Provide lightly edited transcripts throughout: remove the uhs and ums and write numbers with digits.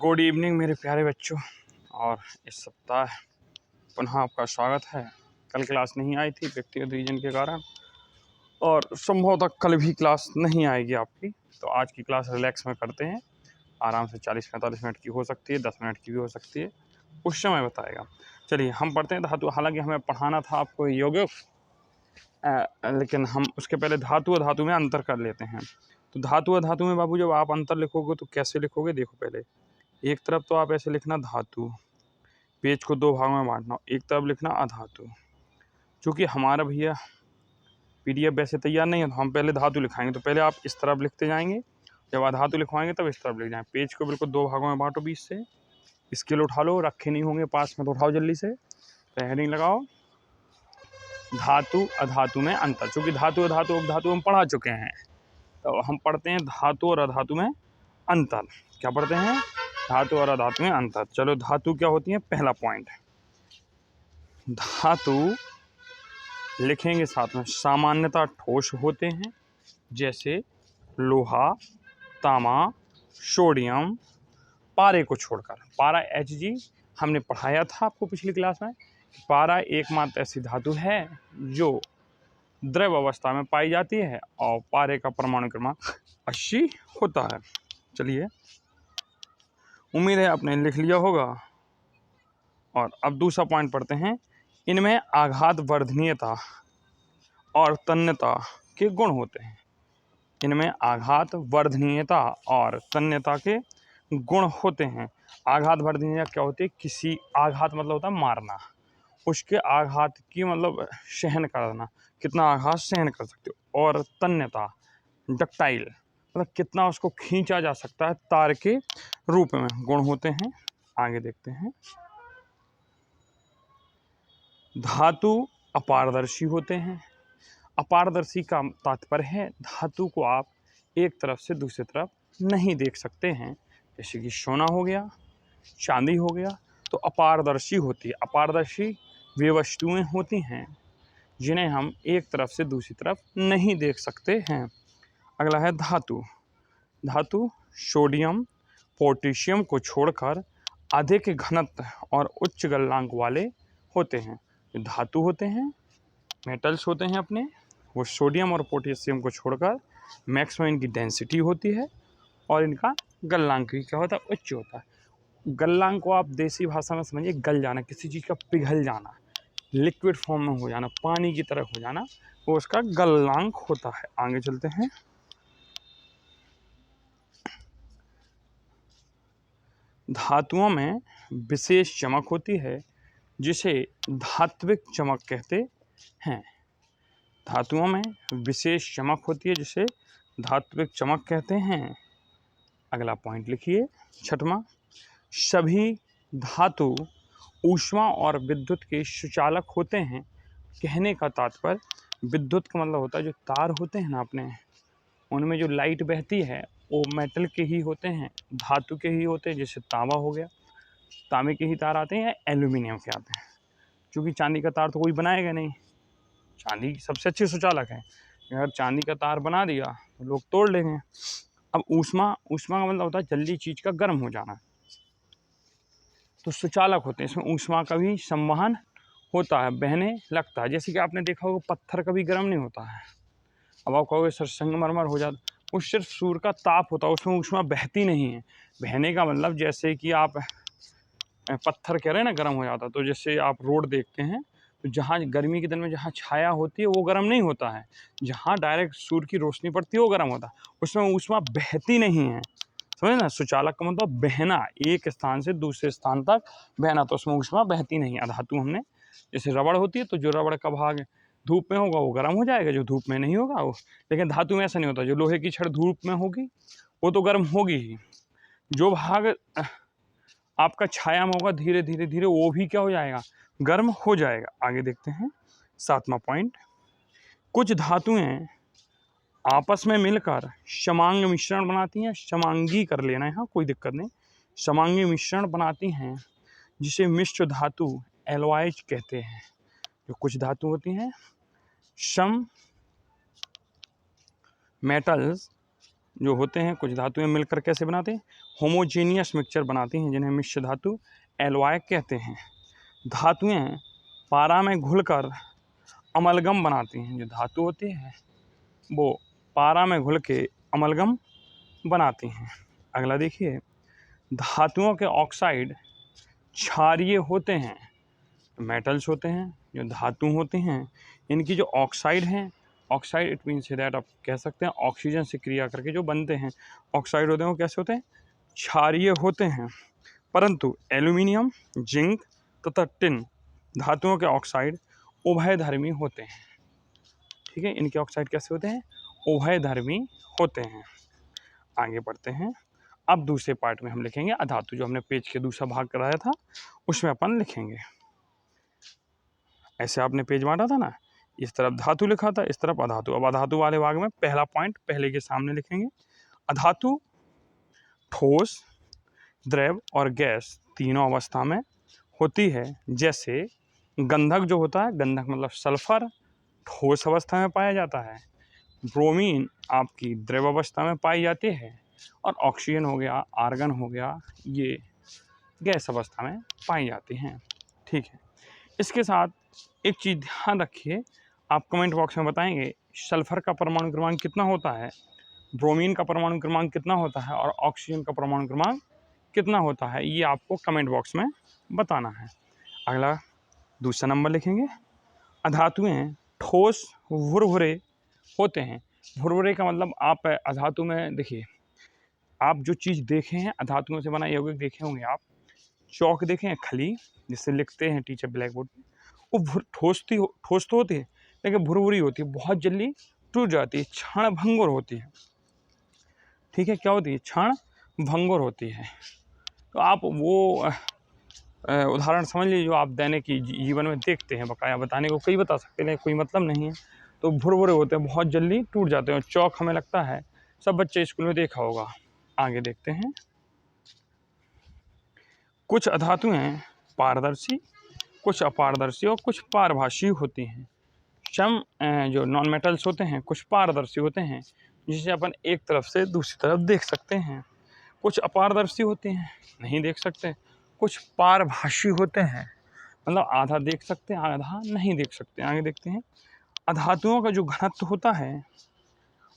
Good evening मेरे प्यारे बच्चों। और इस सप्ताह पुनः आपका स्वागत है। कल क्लास नहीं आई थी व्यक्तिगत रीजन के कारण, और संभवतः कल भी क्लास नहीं आएगी आपकी। तो आज की क्लास रिलैक्स में करते हैं, आराम से 40-45 मिनट की हो सकती है, 10 मिनट की भी हो सकती है, उस समय बताएगा। चलिए हम पढ़ते हैं धातु। हालांकि हमें पढ़ाना था आपको यौगिक, लेकिन हम उसके पहले धातु और धातु में अंतर कर लेते हैं। तो धातु और धातु में बाबू जब आप अंतर लिखोगे तो कैसे लिखोगे, देखो पहले एक तरफ तो आप ऐसे लिखना धातु, पेज को दो भागों में बांटना, एक तरफ लिखना अधातु। चूँकि हमारा भैया पीडीएफ वैसे तैयार नहीं है तो हम पहले धातु लिखाएंगे, तो पहले आप इस तरफ लिखते जाएंगे, जब अधातु लिखवाएंगे तब इस तरफ लिख जाएंगे। पेज को बिल्कुल दो भागों में बांटो बीच से, स्केल उठा लो, रखे नहीं होंगे पास में तो उठाओ जल्दी से, तो हेडिंग लगाओ धातु अधातु में अंतर। चूँकि धातु अधातु उपधातु हम पढ़ा चुके हैं, तो हम पढ़ते हैं धातु और अधातु में अंतर। क्या पढ़ते हैं? धातु और अधातु में अंतर। चलो धातु क्या होती है, पहला पॉइंट। धातु लिखेंगे साथ में, सामान्यतः ठोस होते हैं, जैसे लोहा, तांबा, सोडियम, पारे को छोड़कर। पारा Hg हमने पढ़ाया था आपको पिछली क्लास में। पारा एकमात्र ऐसी धातु है जो द्रव अवस्था में पाई जाती है और पारे का परमाणु क्रमांक 80 होता है। चलिए, उम्मीद है आपने लिख लिया होगा। और अब दूसरा पॉइंट पढ़ते हैं। इनमें आघात वर्धनीयता और तन्यता के गुण होते हैं। इनमें आघात वर्धनीयता और तन्यता के गुण होते हैं। आघात वर्धनीयता क्या होती है? किसी आघात मतलब होता है मारना, उसके आघात की मतलब सहन करना, कितना आघात सहन कर सकते हो। और तन्यता डक्टाइल मतलब कितना उसको खींचा जा सकता है, तार के रूप में गुण होते हैं। आगे देखते हैं। धातु अपारदर्शी होते हैं। अपारदर्शी का तात्पर्य है धातु को आप एक तरफ से दूसरी तरफ नहीं देख सकते हैं। जैसे कि सोना हो गया, चांदी हो गया, तो अपारदर्शी होती है। अपारदर्शी वे वस्तुएं होती हैं जिन्हें हम एक तरफ से दूसरी तरफ नहीं देख सकते हैं। अगला है धातु। धातु सोडियम पोटेशियम को छोड़कर अधिक घनत्व और उच्च गलनांक वाले होते हैं। जो धातु होते हैं, मेटल्स होते हैं अपने, वो सोडियम और पोटेशियम को छोड़कर मैक्सिमम इनकी डेंसिटी होती है और इनका गलनांक भी क्या होता है, उच्च होता है। गलनांक को आप देसी भाषा में समझिए गल जाना, किसी चीज़ का पिघल जाना, लिक्विड फॉर्म में हो जाना, पानी की तरह हो जाना, वो उसका गलनांक होता है। आगे चलते हैं। धातुओं में विशेष चमक होती है जिसे धात्विक चमक कहते हैं। धातुओं में विशेष चमक होती है जिसे धात्विक चमक कहते हैं। अगला पॉइंट लिखिए, छठवां। सभी धातु ऊष्मा और विद्युत के सुचालक होते हैं। कहने का तात्पर्य, विद्युत का मतलब होता है जो तार होते हैं ना अपने, उनमें जो लाइट बहती है वो मेटल के ही होते हैं, धातु के ही होते हैं। जैसे तांबा हो गया, तांबे के ही तार आते हैं या एल्यूमिनियम के आते हैं। क्योंकि चांदी का तार तो कोई बनाएगा नहीं, चांदी सबसे अच्छी सुचालक है। अगर चांदी का तार बना दिया तो लोग तोड़ लेंगे। अब ऊष्मा, ऊष्मा का मतलब होता है जल्दी चीज़ का गर्म हो जाना, तो सुचालक होते हैं। इसमें ऊष्मा का भी संवहन होता है, बहने लगता है। जैसे कि आपने देखा होगा पत्थर कभी गर्म नहीं होता है। अब आप कहोगे सर संगमरमर हो जाता, वो सिर्फ सूर्य का ताप होता है, उसमें ऊष्मा बहती नहीं है। बहने का मतलब जैसे कि आप पत्थर कह रहे हैं ना गर्म हो जाता, तो जैसे आप रोड देखते हैं तो जहाँ गर्मी के दिन में जहाँ छाया होती है वो गर्म नहीं होता है, जहाँ डायरेक्ट सूर्य की रोशनी पड़ती है वो गर्म होता है, उसमें ऊष्मा बहती नहीं है। समझे ना? सुचालक का मतलब बहना, एक स्थान से दूसरे स्थान तक बहना, तो उसमें ऊष्मा बहती नहीं है। धातु हमने, जैसे रबड़ होती है तो जो रबड़ का भाग धूप में होगा वो गर्म हो जाएगा, जो धूप में नहीं होगा वो। लेकिन धातु में ऐसा नहीं होता, जो लोहे की छड़ धूप में होगी वो तो गर्म होगी ही, जो भाग आपका छाया में होगा धीरे धीरे धीरे वो भी क्या हो जाएगा, गर्म हो जाएगा। आगे देखते हैं, सातवां पॉइंट। कुछ धातुएं आपस में मिलकर समांग मिश्रण बनाती हैं। समांगी कर लेना है, हाँ कोई दिक्कत नहीं। समांगी मिश्रण बनाती हैं जिसे मिश्र धातु एलॉयज कहते हैं। जो कुछ धातु होती हैं, सम मेटल्स जो होते हैं, कुछ धातुएं मिलकर कैसे बनाते हैं, होमोजेनियस मिक्सचर बनाती हैं, जिन्हें मिश्र धातु एलॉय कहते हैं। धातुएं पारा में घुलकर अमलगम बनाती हैं। जो धातु होती है वो पारा में घुल के अमलगम बनाती हैं। अगला देखिए, धातुओं के ऑक्साइड क्षारीय होते हैं। मेटल्स होते हैं, जो धातु होते हैं, इनकी जो ऑक्साइड हैं, ऑक्साइड इट मीन्स दैट आप कह सकते हैं ऑक्सीजन से क्रिया करके जो बनते हैं ऑक्साइड होते हैं, वो कैसे होते हैं, क्षारीय होते हैं। परंतु एल्यूमिनियम, जिंक तथा टिन धातुओं के ऑक्साइड उभयधर्मी होते हैं। ठीक है, इनके ऑक्साइड कैसे होते हैं, उभयधर्मी होते हैं। आगे बढ़ते हैं। अब दूसरे पार्ट में हम लिखेंगे अधातु, जो हमने पेज के दूसरा भाग कराया था उसमें अपन लिखेंगे। ऐसे आपने पेज बांटा था ना, इस तरफ धातु लिखा था, इस तरफ अधातु। अब अधातु वाले भाग में पहला पॉइंट पहले के सामने लिखेंगे। अधातु ठोस, द्रव और गैस तीनों अवस्था में होती है। जैसे गंधक जो होता है, गंधक मतलब सल्फर, ठोस अवस्था में पाया जाता है। ब्रोमीन आपकी द्रव अवस्था में पाई जाती है, और ऑक्सीजन हो गया, आर्गन हो गया, ये गैस अवस्था में पाई जाती हैं। ठीक है, इसके साथ एक चीज़ ध्यान रखिए, आप कमेंट बॉक्स में बताएंगे सल्फर का परमाणु क्रमांक कितना होता है, ब्रोमीन का परमाणु क्रमांक कितना होता है, और ऑक्सीजन का परमाणु क्रमांक कितना होता है, ये आपको कमेंट बॉक्स में बताना है। अगला दूसरा नंबर लिखेंगे, अधातुएं ठोस भुरभुरे होते हैं। भुरभुरे का मतलब आप अधातु में देखिए, आप जो चीज़ देखे हैं अधातुओं से बना यौगिक देखे होंगे आप, चौक देखे हैं, खली जिससे लिखते हैं टीचर ब्लैक बोर्ड पे, वो ठोस तो होती है, लेकिन भुरभुरी होती है, बहुत जल्दी टूट जाती है, क्षण भंगुर होती है। ठीक है, क्या होती है, क्षण भंगुर होती है। तो आप वो उदाहरण समझ लीजिए जो आप दैनिक जीवन में देखते हैं, बकाया बताने को कई बता सकते हैं, कोई मतलब नहीं है। तो भुरभुरे होते हैं, बहुत जल्दी टूट जाते हैं। चौक हमें लगता है सब बच्चे स्कूल में देखा होगा। आगे देखते हैं, कुछ अधातुएं पारदर्शी, कुछ अपारदर्शी और कुछ पारभासी होती हैं। जो नॉन मेटल्स होते हैं कुछ पारदर्शी होते हैं, जिसे अपन एक तरफ से दूसरी तरफ देख सकते हैं। कुछ अपारदर्शी होते हैं, नहीं देख सकते। कुछ पारभासी होते हैं, मतलब आधा देख सकते हैं, आधा नहीं देख सकते। आगे देखते हैं, अधातुओं का जो घनत्व होता है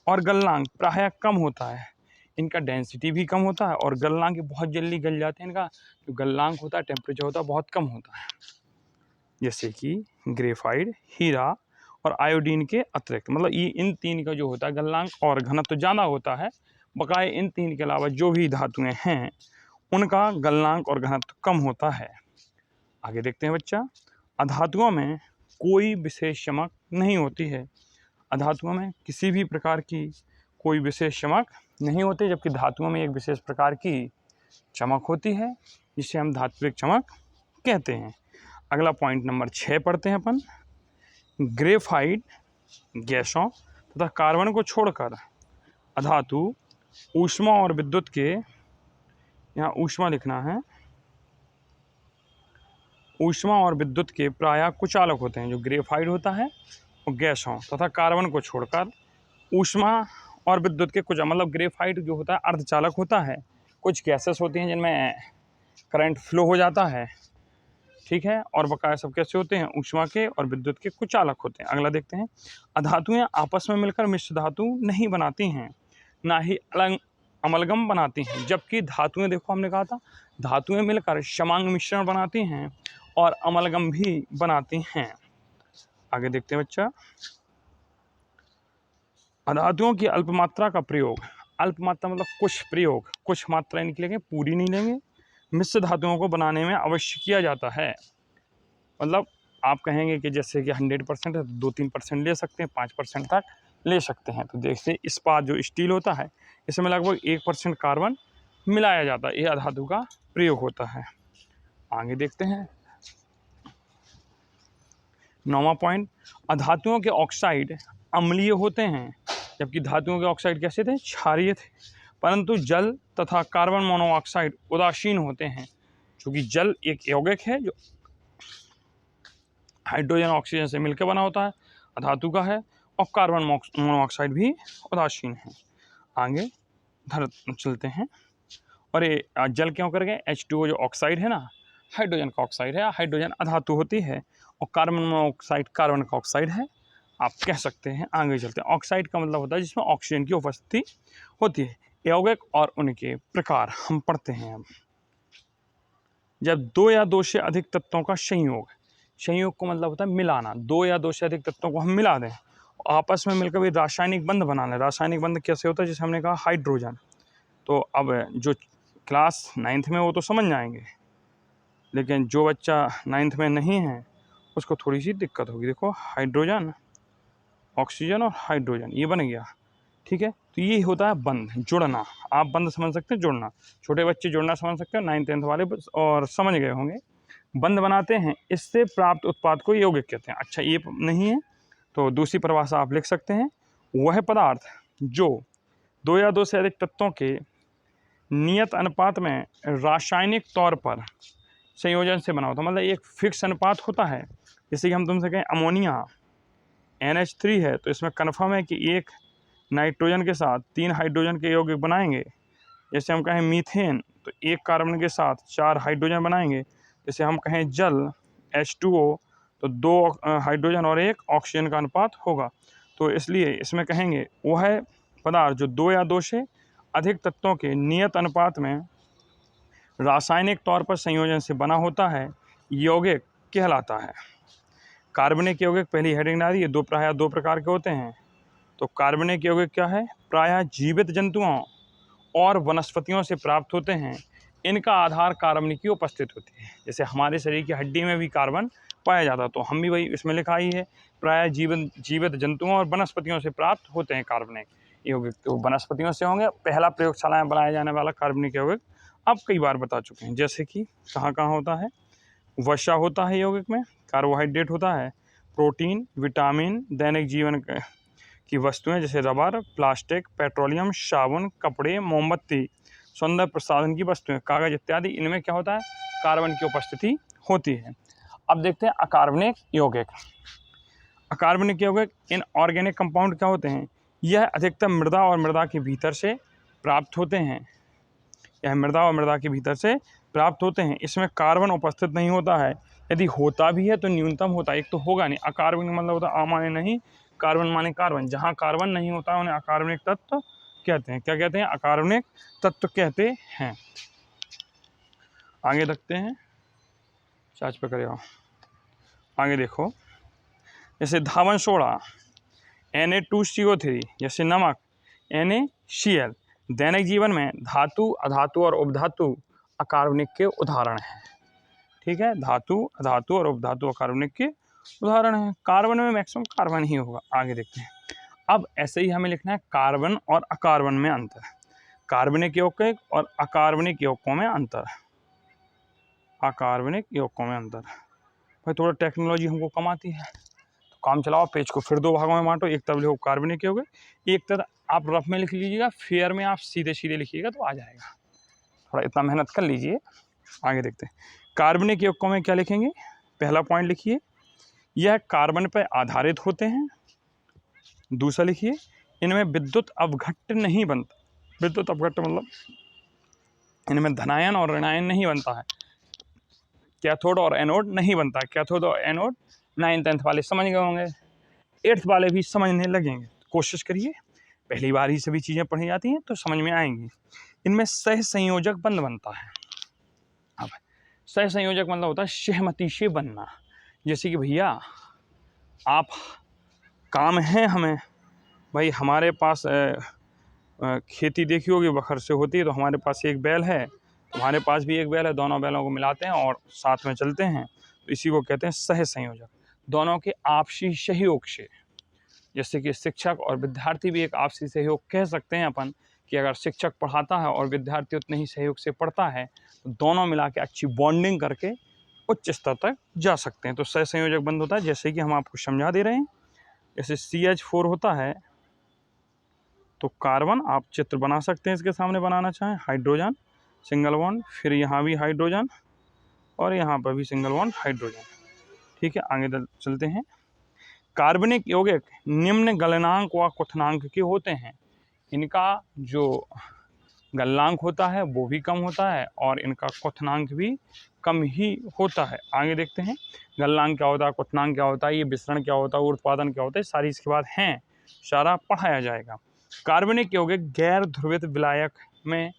और गलनांक प्रायः कम होता है। इनका डेंसिटी भी कम होता है, और गलनांक बहुत जल्दी गल जाते हैं। इनका जो गलनांक होता है, टेम्परेचर होता है, बहुत कम होता है। जैसे कि ग्रेफाइट, हीरा और आयोडीन के अतिरिक्त, मतलब ये इन तीन का जो होता है गलनांक और घनत्व ज़्यादा होता है। बकाए इन तीन के अलावा जो भी धातुएं हैं उनका गलनांक और घनत्व कम होता है। आगे देखते हैं बच्चा, अधातुओं में कोई विशेष चमक नहीं होती है। अधातुओं में किसी भी प्रकार की कोई विशेष चमक नहीं होती, जबकि धातुओं में एक विशेष प्रकार की चमक होती है, जिसे हम धात्विक चमक कहते हैं। अगला पॉइंट नंबर 6 पढ़ते हैं अपन। ग्रेफाइट गैसों तथा कार्बन को छोड़कर अधातु ऊष्मा और विद्युत के, यहाँ ऊष्मा लिखना है, ऊष्मा और विद्युत के प्रायः कुचालक होते हैं। जो ग्रेफाइट होता है वो गैसों तथा कार्बन को छोड़कर ऊष्मा और विद्युत के कुछ, मतलब ग्रेफाइट जो होता है अर्धचालक होता है। कुछ गैसेस होती हैं जिनमें करंट फ्लो हो जाता है, ठीक है, और बकाया सब कैसे होते हैं, ऊष्मा के और विद्युत के कुचालक होते हैं। अगला देखते हैं, अधातुएं आपस में मिलकर मिश्र धातु नहीं बनाती हैं, ना ही अमलगम बनाती हैं। जबकि धातुएं, देखो हमने कहा था धातुएं मिलकर समांग मिश्रण बनाती हैं और अमलगम भी बनाती हैं। आगे देखते हैं बच्चा, अधातुओं की अल्प मात्रा का प्रयोग, अल्प मात्रा मतलब कुछ प्रयोग, कुछ मात्रा निकलेंगे, पूरी नहीं लेंगे, मिश्र धातुओं को बनाने में अवश्य किया जाता है। मतलब आप कहेंगे कि जैसे कि 100% है तो 2-3% ले सकते हैं, 5% तक ले सकते हैं। तो देखते इस्पात जो स्टील होता है इसमें लगभग 1% कार्बन मिलाया जाता है, ये अधातु का प्रयोग होता है। आगे देखते हैं 9वां पॉइंट, अधातुओं के ऑक्साइड अम्लीय होते हैं, जबकि धातुओं के ऑक्साइड कैसे थे, क्षारीय थे। परंतु जल तथा कार्बन मोनोऑक्साइड उदासीन होते हैं। क्योंकि जल एक यौगिक है जो हाइड्रोजन ऑक्सीजन से मिलकर बना होता है, अधातु का है, और कार्बन मोनोऑक्साइड भी उदासीन है। आगे चलते हैं। और ये जल क्यों कर गए, H2O जो ऑक्साइड है ना, हाइड्रोजन का ऑक्साइड है, हाइड्रोजन अधातु होती है, और कार्बन मोनोऑक्साइड कार्बन का ऑक्साइड है, आप कह सकते हैं। आगे चलते हैं। ऑक्साइड का मतलब होता है जिसमें ऑक्सीजन की उपस्थिति होती है। यौगिक और उनके प्रकार हम पढ़ते हैं अब। जब दो या दो से अधिक तत्वों का संयोग, संयोग को मतलब होता है मिलाना, दो या दो से अधिक तत्वों को हम मिला दें, आपस में मिलकर भी रासायनिक बंध बना लें। रासायनिक बंध कैसे होता है, जैसे हमने कहा हाइड्रोजन। तो अब जो क्लास 9th में वो तो समझ जाएंगे, लेकिन जो बच्चा 9th में नहीं है उसको थोड़ी सी दिक्कत होगी। देखो हाइड्रोजन, ऑक्सीजन और हाइड्रोजन, ये बन गया, ठीक है। तो ये होता है बंध, जुड़ना। आप बंध समझ सकते हैं, जुड़ना, छोटे बच्चे जुड़ना समझ सकते हैं, 9th 10th वाले और समझ गए होंगे। बंध बनाते हैं, इससे प्राप्त उत्पाद को यौगिक कहते हैं। अच्छा, ये नहीं है तो दूसरी परिभाषा आप लिख सकते हैं, वह पदार्थ जो दो या दो से अधिक तत्वों के नियत अनुपात में रासायनिक तौर पर संयोजन से बना होता है। मतलब एक फिक्स अनुपात होता है। जैसे कि हम तुमसे कहें अमोनिया NH3 है, तो इसमें कन्फर्म है कि एक नाइट्रोजन के साथ 3 हाइड्रोजन के यौगिक बनाएंगे। जैसे हम कहें मीथेन, तो एक कार्बन के साथ 4 हाइड्रोजन बनाएंगे। जैसे हम कहें जल H2O, तो 2 हाइड्रोजन और 1 ऑक्सीजन का अनुपात होगा। तो इसलिए इसमें कहेंगे वह पदार्थ जो दो या दो से अधिक तत्वों के नियत अनुपात में रासायनिक तौर पर संयोजन से बना होता है, यौगिक कहलाता है। कार्बनिक यौगिक, पहली हेडिंग डाली, ये प्रायः दो प्रकार के होते हैं। तो कार्बनिक यौगिक क्या है, प्रायः जीवित जंतुओं और वनस्पतियों से प्राप्त होते हैं। इनका आधार कार्बन की उपस्थिति होती है। जैसे हमारे शरीर की हड्डी में भी कार्बन पाया जाता है, तो हम भी वही इसमें लिखा ही है, प्रायः जीवित जंतुओं और वनस्पतियों से प्राप्त होते हैं कार्बनिक यौगिक। तो वनस्पतियों से होंगे। पहला प्रयोगशाला में बनाया जाने वाला कार्बनिक यौगिक आप कई बार बता चुके हैं। जैसे कि कहाँ कहाँ होता है, वसा होता है यौगिक में, कार्बोहाइड्रेट होता है, प्रोटीन, विटामिन, दैनिक जीवन की वस्तुएं जैसे रबर, प्लास्टिक, पेट्रोलियम, साबुन, कपड़े, मोमबत्ती, सौंदर्य प्रसाधन की वस्तुएं, कागज इत्यादि, इनमें क्या होता है, कार्बन की उपस्थिति होती है। अब देखते हैं अकार्बनिक यौगिक। अकार्बनिक यौगिक इन ऑर्गेनिक कंपाउंड क्या होते हैं, यह अधिकतर मृदा और मृदा के भीतर से प्राप्त होते हैं। यह मृदा और मृदा के भीतर से प्राप्त होते हैं। इसमें कार्बन उपस्थित नहीं होता है, यदि होता भी है तो न्यूनतम होता है, एक तो होगा नहीं। अकार्बनिक मतलब होता है अमान्य नहीं, कार्बन माने कार्बन। जहाँ कार्बन नहीं होता उन्हें अकार्बनिक तत्व कहते हैं। क्या कहते हैं, अकार्बनिक तत्व कहते हैं। आगे देखते हैं, चार्ज पे करेगा। आगे देखो, जैसे धावन सोडा Na2CO3, जैसे नमक NaCl। दैनिक जीवन में धातु, अधातु और उपधातु अकार्बनिक के उदाहरण हैं। ठीक है, धातु, अधातु और उपधातु अकार्बनिक के उदाहरण हैं। कार्बन में मैक्सिमम कार्बन ही होगा। आगे देखते हैं। अब ऐसे ही हमें लिखना है कार्बन और अकार्बन में अंतर, कार्बनिक यौगिक और अकार्बनिक यौगिकों में अंतर, अकार्बनिक यौगिकों में अंतर। भाई थोड़ा टेक्नोलॉजी हमको कम आती है, तो काम चलाओ, पेज को फिर 2 भागों में बांटो। एक तरफ लिखो कार्बनिक यौगिक, एक तरफ आप रफ में लिख लीजिएगा, फेयर में आप सीधे सीधे लिखिएगा तो आ जाएगा। थोड़ा इतना मेहनत कर लीजिए। आगे देखते हैं, कार्बनिक यौगिकों में क्या लिखेंगे, पहला पॉइंट लिखिए, यह कार्बन पर आधारित होते हैं। दूसरा लिखिए, इनमें विद्युत अपघट्ट नहीं बनता। विद्युत अपघट्ट मतलब इनमें धनायन और ऋणायन नहीं बनता है। कैथोड और एनोड नहीं बनता है। कैथोड और एनोड 9th 10th वाले समझ गए होंगे, 8th वाले भी समझने लगेंगे। कोशिश करिए, पहली बार ही सभी चीज़ें पढ़ी जाती हैं तो समझ में आएंगी। इनमें सह संयोजक बंध बनता है। अब सह संयोजक मतलब होता है सहमति से बनना। जैसे कि भैया आप काम है हमें, भाई हमारे पास खेती देखी होगी बखर से होती है, तो हमारे पास एक बैल है, तुम्हारे पास भी एक बैल है, दोनों बैलों को मिलाते हैं और साथ में चलते हैं, तो इसी को कहते हैं सह संयोजक। दोनों के आपसी सहयोग से, जैसे कि शिक्षक और विद्यार्थी भी एक आपसी सहयोग कह सकते हैं अपन, कि अगर शिक्षक पढ़ाता है और विद्यार्थी उतने ही सहयोग से पढ़ता है तो दोनों मिला के अच्छी बॉन्डिंग करके उच्च स्तर तक जा सकते हैं। तो सह संयोजक बंध होता है, जैसे कि हम आपको समझा दे रहे हैं। जैसे CH4 होता है, तो कार्बन आप चित्र बना सकते हैं, इसके सामने बनाना चाहें, हाइड्रोजन सिंगल बॉन्ड, फिर यहाँ भी हाइड्रोजन और यहाँ पर भी सिंगल बॉन्ड हाइड्रोजन। ठीक है, आगे चलते हैं। कार्बनिक यौगिक निम्न गलनांक व क्वथनांक के होते हैं। इनका जो गलनांक होता है वो भी कम होता है और इनका क्वथनांक भी कम ही होता है। आगे देखते हैं गलनांक क्या होता है, क्वथनांक क्या होता है, ये विसरण क्या होता है, उत्पादन क्या होता है, सारी इसके बाद हैं सारा पढ़ाया जाएगा। कार्बनिक यौगिक गैर ध्रुवित विलायक में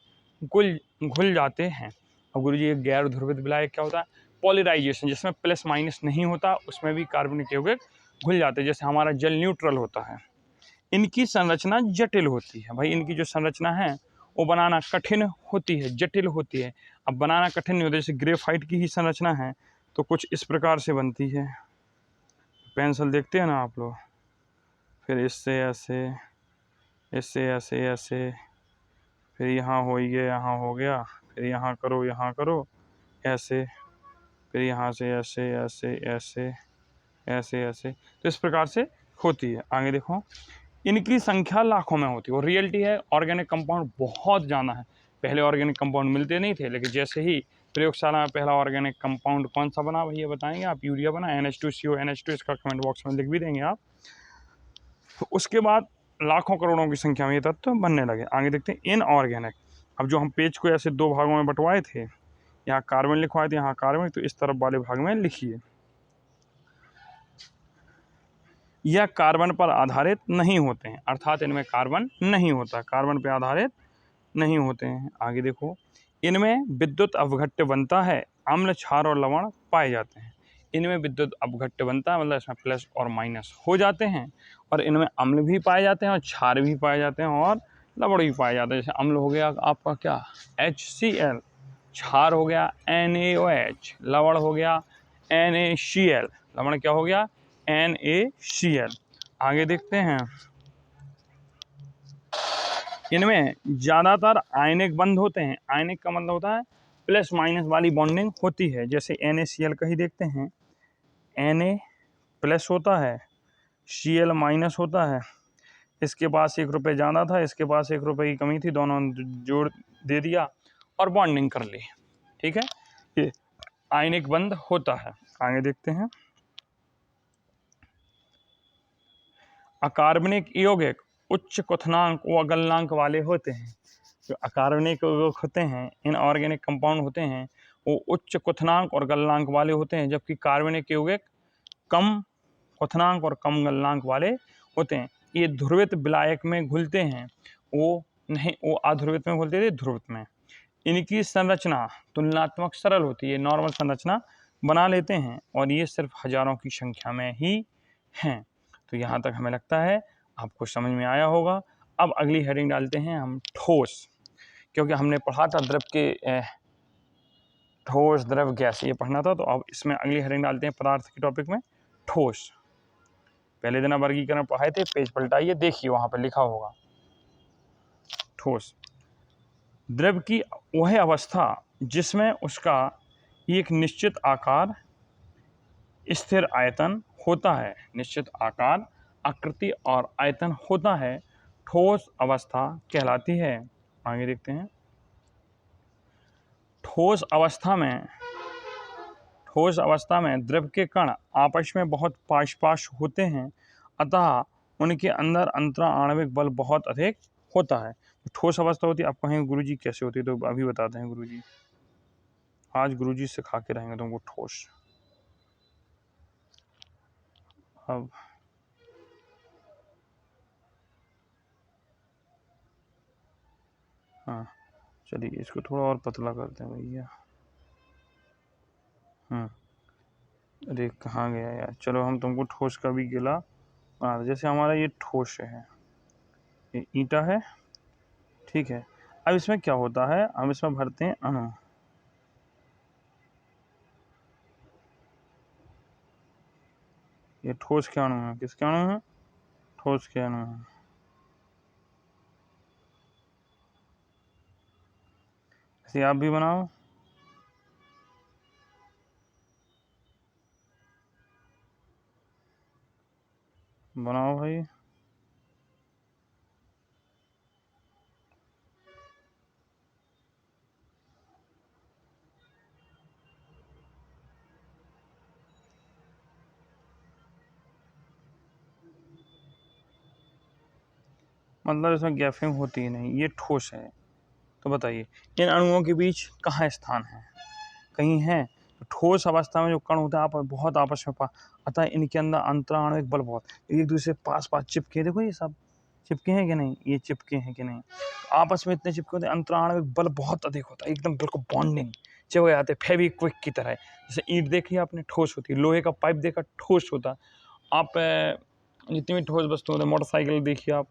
घुल जाते हैं। और गुरु जी गैर ध्रुवित विलायक क्या होता है, पॉलिराइजेशन, जिसमें प्लस माइनस नहीं होता उसमें भी कार्बनिक यौगिक घुल जाते हैं। जैसे हमारा जल न्यूट्रल होता है। इनकी संरचना जटिल होती है। भाई इनकी जो संरचना है वो बनाना कठिन होती है, जटिल होती है। अब बनाना कठिन नहीं होता, जैसे ग्रेफाइट की ही संरचना है तो कुछ इस प्रकार से बनती है। पेंसिल देखते हैं ना आप लोग, फिर इससे ऐसे, इससे ऐसे ऐसे, फिर यहाँ हो गया, यहाँ हो गया, फिर यहाँ करो ऐसे, फिर यहाँ से ऐसे ऐसे ऐसे ऐसे ऐसे, तो इस प्रकार से होती है। आगे देखो, इनकी संख्या लाखों में होती है और रियलिटी है ऑर्गेनिक कंपाउंड बहुत ज़्यादा है। पहले ऑर्गेनिक कंपाउंड मिलते नहीं थे, लेकिन जैसे ही प्रयोगशाला में पहला ऑर्गेनिक कंपाउंड कौन सा बना भैया बताएंगे आप? यूरिया बना, NH2CO NH2, इसका कमेंट बॉक्स में लिख भी देंगे आप। तो उसके बाद लाखों करोड़ों की संख्या में ये तत्व बनने लगे। आगे देखते हैं इनऑर्गेनिक। अब जो हम पेज को ऐसे दो भागों में बंटवाए थे, यहाँ कार्बन लिखवाए थे, यहाँ कार्बन, तो इस तरफ वाले भाग में लिखिए। यह कार्बन पर आधारित नहीं होते हैं, अर्थात इनमें कार्बन नहीं होता, कार्बन पर आधारित नहीं होते हैं। आगे देखो, इनमें विद्युत अपघट्य बनता है, अम्ल, क्षार और लवण पाए जाते हैं। इनमें विद्युत अपघट्य बनता है, मतलब इसमें प्लस और माइनस हो जाते हैं, और इनमें अम्ल भी पाए जाते हैं और क्षार भी पाए जाते हैं और लवण भी पाए जाते हैं। जैसे अम्ल हो गया आपका क्या, HCl, क्षार हो गया NaOH, लवण हो गया NaCl, लवण क्या हो गया NaCl। आगे देखते हैं, इनमें ज़्यादातर आयनिक बंध होते हैं। आयनिक का मतलब होता है प्लस माइनस वाली बॉन्डिंग होती है। जैसे NaCl का ही देखते हैं, Na प्लस होता है, Cl माइनस होता है। इसके पास 1 रुपये ज़्यादा था, इसके पास 1 रुपये की कमी थी, दोनों जोड़ दे दिया और बॉन्डिंग कर ली। ठीक है, ये आयनिक बंध होता है। आगे देखते हैं, अकार्बनिक यौगिक उच्च क्वथनांक व गलनांक वाले होते हैं। जो अकार्बनिक यौगिक होते हैं, इनऑर्गेनिक कंपाउंड होते हैं, वो उच्च क्वथनांक और गलनांक वाले होते हैं, जबकि कार्बनिक यौगिक कम क्वथनांक और कम गलनांक वाले होते हैं। ये ध्रुवित विलायक में घुलते हैं, वो नहीं, वो अध्रुवित में घुलते थे, ध्रुवित में। इनकी संरचना तुलनात्मक सरल होती है, नॉर्मल संरचना बना लेते हैं और ये सिर्फ हजारों की संख्या में ही हैं। तो यहाँ तक हमें लगता है आपको समझ में आया होगा। अब अगली हेडिंग डालते हैं हम ठोस, क्योंकि हमने पढ़ा था द्रव के ठोस, द्रव, गैस, ये पढ़ना था। तो अब इसमें अगली हेडिंग डालते हैं पदार्थ के टॉपिक में ठोस। पहले दिन वर्गीकरण पढ़ाए थे, पेज पलटाइए, देखिए वहाँ पर लिखा होगा ठोस। द्रव की वह अवस्था जिसमें उसका एक निश्चित आकार, स्थिर आयतन होता है, निश्चित आकार, आकृति और आयतन होता है, ठोस अवस्था कहलाती है। आगे देखते हैं, ठोस अवस्था में द्रव के कण आपस में बहुत पाश होते हैं, अतः उनके अंदर अंतरा आणविक बल बहुत अधिक होता है। ठोस अवस्था होती है। आप कहेंगे गुरुजी कैसे होती है, तो अभी बताते हैं गुरुजी, आज गुरुजी सिखा के रहेंगे तुमको ठोस। अब हाँ चलिए, इसको थोड़ा और पतला करते हैं भैया। अरे कहाँ गया यार, चलो हम तुमको ठोस का भी गिला। जैसे हमारा ये ठोस है, ये ईंटा है, ठीक है। अब इसमें क्या होता है, हम इसमें भरते हैं अणु। ये ठोस के अणु है, किसके अणु है, ठोस के अणु है। ऐसे आप भी बनाओ, बनाओ भाई। मतलब इसमें गैपिंग होती ही नहीं, ये ठोस है। तो बताइए इन अणुओं के बीच कहाँ स्थान है, कहीं है। तो ठोस अवस्था में जो कण होता है आप बहुत आपस में अतः इनके अंदर अंतराण्विक बल बहुत, एक दूसरे पास पास चिपके, देखो ये सब चिपके हैं कि नहीं, ये चिपके हैं कि नहीं, आपस में इतने चिपके होते हैं, अंतराण्विक बल बहुत अधिक होता है, एकदम बिल्कुल बॉन्डिंग चिपक जाते हैं फेविक्विक की तरह। जैसे ईंट देखी आपने ठोस होती है, लोहे का पाइप देखा ठोस होता है, आप जितनी भी ठोस वस्तु होती है, मोटरसाइकिल देखिए आप,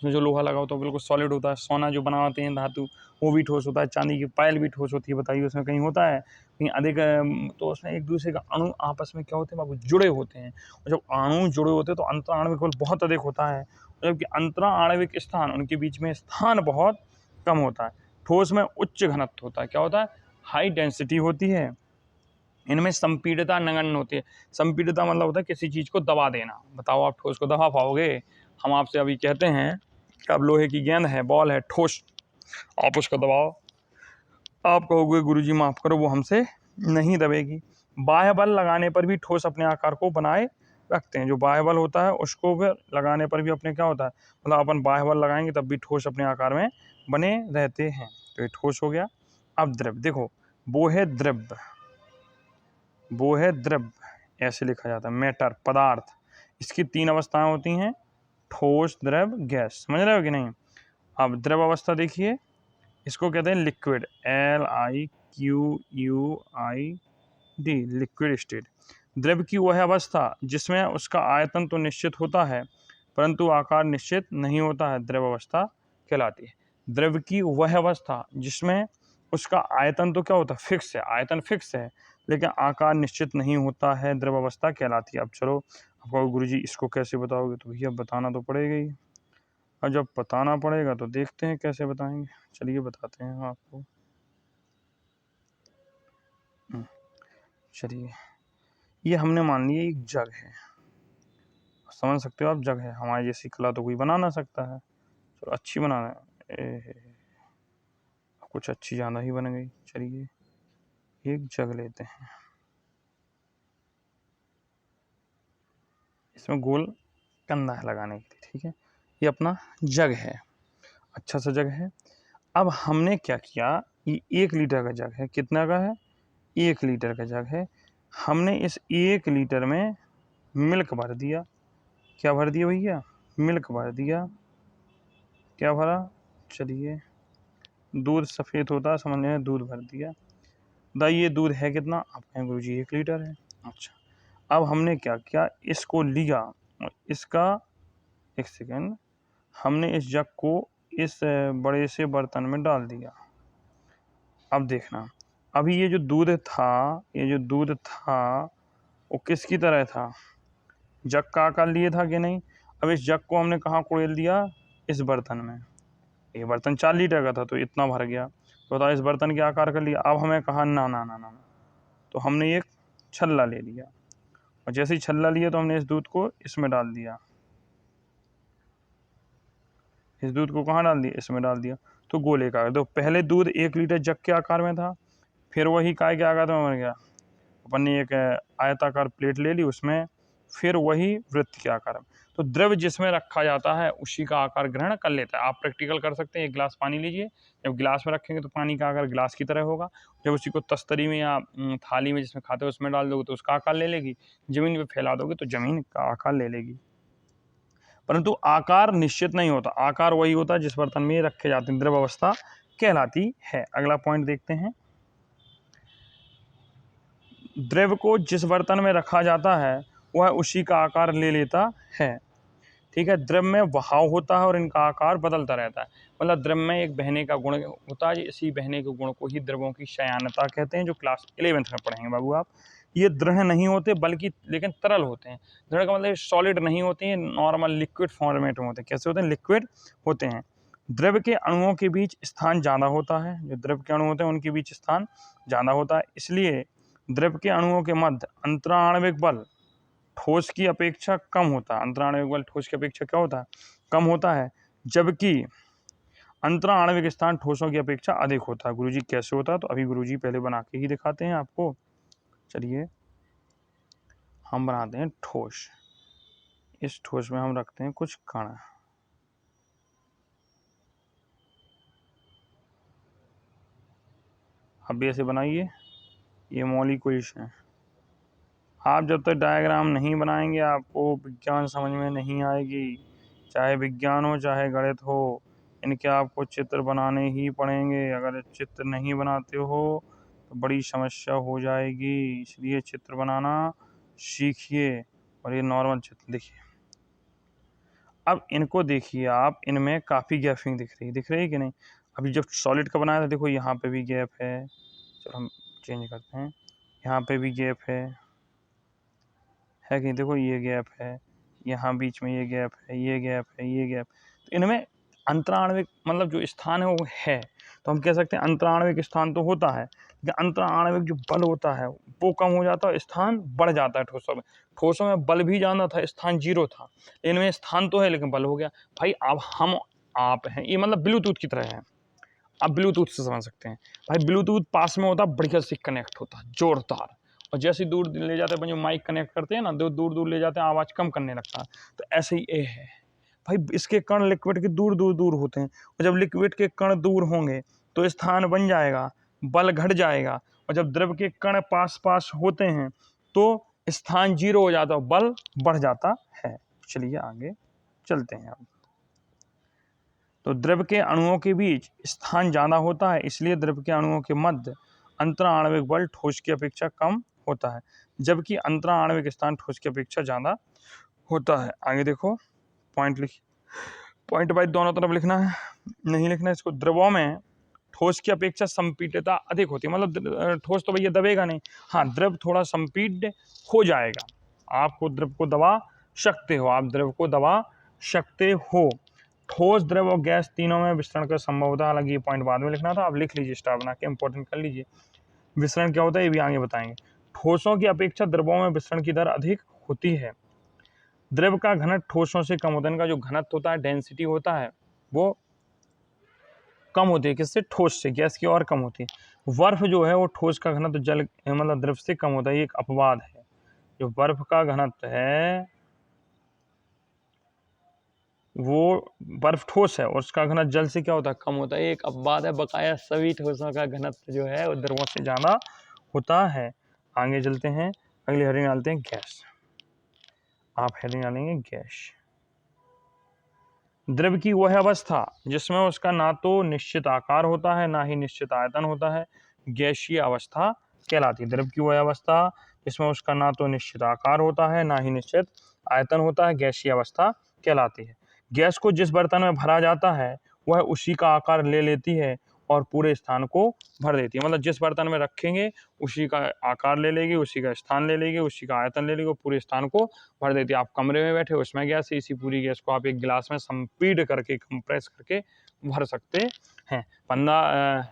उसमें जो लोहा लगा होता है बिल्कुल सॉलिड होता है, सोना जो बनाते हैं धातु वो भी ठोस होता है, चांदी की पायल भी ठोस होती है, बताइए उसमें कहीं होता है कहीं अधिक। तो उसमें एक दूसरे का अणु आपस में क्या होते हैं बाबू, जुड़े होते हैं, और जब अणु जुड़े होते हैं तो अंतराण्विक बल बहुत अधिक होता है, जबकि अंतराण्विक स्थान उनके बीच में स्थान बहुत कम होता है। ठोस में उच्च घनत्व होता है, क्या होता है, हाई डेंसिटी होती है, इनमें संपीड़ितता नगण्य होती है। संपीड़ितता मतलब होता है किसी चीज को दबा देना, बताओ आप ठोस को दबा पाओगे। हम आपसे अभी कहते हैं कि अब लोहे की गेंद है, बॉल है ठोस, आप उसको दबाओ, आप कहोगे गुरुजी माफ करो वो हमसे नहीं दबेगी। बाह्य बल लगाने पर भी ठोस अपने आकार को बनाए रखते हैं, जो बाह्य बल होता है उसको भी लगाने पर भी अपने क्या होता है, मतलब अपन बाह्य बल लगाएंगे तब भी ठोस अपने आकार में बने रहते हैं। तो ये ठोस हो गया। अब द्रव्य देखो, वो है द्रव्य, वो है द्रव्य ऐसे लिखा जाता है, मैटर पदार्थ, इसकी तीन अवस्थाएं होती हैं, ठोस द्रव्य गैस, समझ रहे हो कि नहीं। अब द्रव अवस्था देखिए, इसको कहते हैं लिक्विड, LIQUID, लिक्विड स्टेट। द्रव की वह अवस्था जिसमें उसका आयतन तो निश्चित होता है परंतु आकार निश्चित नहीं होता है, द्रव अवस्था कहलाती है। द्रव की वह अवस्था जिसमें उसका आयतन तो क्या होता है, फिक्स है, आयतन फिक्स है लेकिन आकार निश्चित नहीं होता है, द्रव अवस्था कहलाती है। अब चलो आपको गुरुजी इसको कैसे बताओगे, तो भैया बताना तो पड़ेगा ही, और जब बताना पड़ेगा तो देखते हैं कैसे बताएंगे, चलिए बताते हैं आपको। चलिए ये हमने मान लिया एक जग है, समझ सकते हो आप, जग है, हमारी जैसी कला तो कोई बना ना सकता है, चलो अच्छी बनाना है, कुछ अच्छी ज़्यादा ही बन गई। चलिए एक जग लेते हैं, इसमें गोल कंधा है लगाने के लिए, ठीक है, ये अपना जग है, अच्छा सा जग है। अब हमने क्या किया, ये 1 लीटर का जग है, कितना का है, 1 लीटर का जग है, हमने इस 1 लीटर में मिल्क भर दिया, क्या भर दिया भैया, मिल्क भर दिया, क्या भरा, चलिए दूध सफ़ेद होता है समझ में, दूध भर दिया, ये दूध है कितना, आप कहें गुरुजी 1 लीटर है। अच्छा अब हमने क्या किया, इसको लिया और इसका, एक सेकेंड, हमने इस जग को इस बड़े से बर्तन में डाल दिया। अब देखना, अभी ये जो दूध था, ये जो दूध था वो किसकी तरह था, जग का आकार लिए था कि नहीं। अब इस जग को हमने कहाँ कुड़ेल दिया, इस बर्तन में, ये बर्तन 4 लीटर का था तो इतना भर गया, तो बताओ इस बर्तन के आकार कर लिया। अब हमें कहा ना ना ना ना, तो हमने एक छल्ला ले लिया, और जैसे ही छल्ला लिया तो हमने इस दूध को इसमें डाल दिया, इस दूध को कहाँ डाल दिया, इसमें डाल दिया, तो गोले का, तो पहले दूध 1 लीटर जग के आकार में था, फिर वही काय के आकार में बन गया, अपन ने एक आयताकार प्लेट ले ली उसमें, फिर वही वृत्त के आकार में। तो द्रव्य जिसमें रखा जाता है उसी का आकार ग्रहण कर लेता है। आप प्रैक्टिकल कर सकते हैं, एक गिलास पानी लीजिए, जब गिलास में रखेंगे तो पानी का आकार गिलास की तरह होगा, जब उसी को तस्तरी में या थाली में जिसमें खाते हो उसमें डाल दोगे तो उसका आकार ले लेगी, जमीन पे फैला दोगे तो जमीन का आकार ले लेगी, परंतु आकार निश्चित नहीं होता, आकार वही होता है जिस बर्तन में रखे जाते हैं, द्रव अवस्था कहलाती है। अगला पॉइंट देखते हैं, द्रव्य को जिस बर्तन में रखा जाता है वह उसी का आकार ले लेता है, ठीक है। द्रव में बहाव होता है और इनका आकार बदलता रहता है, मतलब द्रव में एक बहने का गुण होता है, इसी बहने के गुण को ही द्रवों की शयानता कहते हैं, जो क्लास 11th में पढ़ेंगे बाबू आप। ये दृढ़ नहीं होते बल्कि लेकिन तरल होते हैं, दृढ़ का मतलब सॉलिड नहीं होते हैं, नॉर्मल लिक्विड फॉर्मेट में होते हैं, कैसे होते हैं, लिक्विड होते हैं। द्रव के अणुओं के बीच स्थान ज़्यादा होता है, जो द्रव के अणु होते हैं उनके बीच स्थान ज़्यादा होता है, इसलिए द्रव के अणुओं के मध्य अंतराण्विक बल ठोस की अपेक्षा कम होता है, अंतराण्विक बल ठोस की अपेक्षा क्या होता है, कम होता है, जबकि अंतराण्विक स्थान ठोसों की अपेक्षा अधिक होता है। गुरुजी कैसे होता है, तो अभी गुरुजी पहले बना के ही दिखाते हैं आपको। चलिए हम बनाते हैं ठोस, इस ठोस में हम रखते हैं कुछ कण, आप भी ऐसे बनाइए, ये मॉलिक्यूल्स हैं। आप जब तक डायग्राम नहीं बनाएंगे आपको विज्ञान समझ में नहीं आएगी, चाहे विज्ञान हो चाहे गणित हो, इनके आपको चित्र बनाने ही पड़ेंगे। अगर चित्र नहीं बनाते हो तो बड़ी समस्या हो जाएगी, इसलिए चित्र बनाना सीखिए। और ये नॉर्मल चित्र देखिए। अब इनको देखिए आप, इनमें काफ़ी गैपिंग दिख रही है कि नहीं। अभी जब सॉलिड का बनाया था देखो यहाँ पे भी गैप है, चलो हम चेंज करते हैं, यहाँ पे भी गैप है कि देखो ये गैप है, यहाँ बीच में ये गैप है, ये गैप है, ये गैप। तो इनमें अंतराण्विक मतलब जो स्थान है वो है, तो हम कह सकते हैं अंतराण्विक स्थान तो होता है, लेकिन अंतराण्विक जो बल होता है वो कम हो जाता है, स्थान बढ़ जाता है। ठोसों में बल भी ज़्यादा था, स्थान 0 था। इनमें स्थान तो है लेकिन बल हो गया। भाई अब हम आप हैं, ये मतलब ब्लूटूथ की तरह है, आप ब्लूटूथ से समझ सकते हैं। भाई ब्लूटूथ पास में होता बढ़िया से कनेक्ट होता जोरदार, और जैसे दूर ले जाते हैं, जो माइक कनेक्ट करते हैं ना, दूर दूर ले जाते हैं, आवाज़ कम करने लगता है। तो ऐसे ही ये है भाई, इसके कण लिक्विड के दूर दूर दूर होते हैं, और जब लिक्विड के कण दूर होंगे तो स्थान बन जाएगा, बल घट जाएगा। और जब द्रव के कण पास पास होते हैं तो स्थान 0 हो जाता है, बल बढ़ जाता है। चलिए आगे चलते हैं। अब तो द्रव के अणुओं के बीच स्थान ज़्यादा होता है, इसलिए द्रव के अणुओं के मध्य अंतराण्विक बल ठोस की अपेक्षा कम होता है, जबकि अंतराण्विक स्थान ठोस की अपेक्षा ज़्यादा होता है। आगे देखो, पॉइंट लिखिए, पॉइंट वाइज दोनों तरफ लिखना है, नहीं लिखना है इसको। द्रवों में ठोस की अपेक्षा संपीड्यता अधिक होती है, मतलब ठोस तो भैया दबेगा नहीं, हाँ द्रव थोड़ा संपीड्य हो जाएगा। आपको द्रव को दबा सकते हो, आप द्रव को दबा सकते हो। ठोस, द्रव और गैस तीनों में विस्तरण का संभव होता है, हालांकि ये पॉइंट बाद में लिखना था, आप लिख लीजिए, स्टार बना के इंपॉर्टेंट कर लीजिए। विस्तरण क्या होता है ये भी आगे बताएंगे। ठोसों की अपेक्षा द्रवों में विस्तरण की दर अधिक होती है। द्रव का घनत्व ठोसों से कम होता है, इनका जो घनत्व होता है, डेंसिटी होता है, वो कम होती है। किससे? ठोस से। गैस की और कम होती है। बर्फ जो है वो ठोस का घनत्व जल मतलब द्रव से कम होता है, ये एक अपवाद है। जो बर्फ का घनत्व है वो बर्फ ठोस है और उसका घनत्व जल से क्या होता है? कम होता है, एक अपवाद है। बकाया सभी ठोसों का घनत्व जो है वो द्रवों से ज़्यादा होता है। आगे चलते हैं, अगली हेडिंग डालते हैं गैस। आप हेडिंग डालेंगे गैस। द्रव की वह अवस्था जिसमें उसका ना तो निश्चित आकार होता है ना ही निश्चित आयतन होता है, गैसीय अवस्था कहलाती है। द्रव की वह अवस्था जिसमें उसका ना तो निश्चित आकार होता है ना ही निश्चित आयतन होता है, गैसीय अवस्था कहलाती है। गैस को जिस बर्तन में भरा जाता है वह उसी का आकार ले लेती है और पूरे स्थान को भर देती है। मतलब जिस बर्तन में रखेंगे उसी का आकार ले लेगी, उसी का स्थान ले लेगी, उसी का आयतन ले लेगी और पूरे स्थान को भर देती है। आप कमरे में बैठे, उसमें गैस है, इसी पूरी गैस को आप एक गिलास में संपीड करके, कंप्रेस करके भर सकते हैं। 15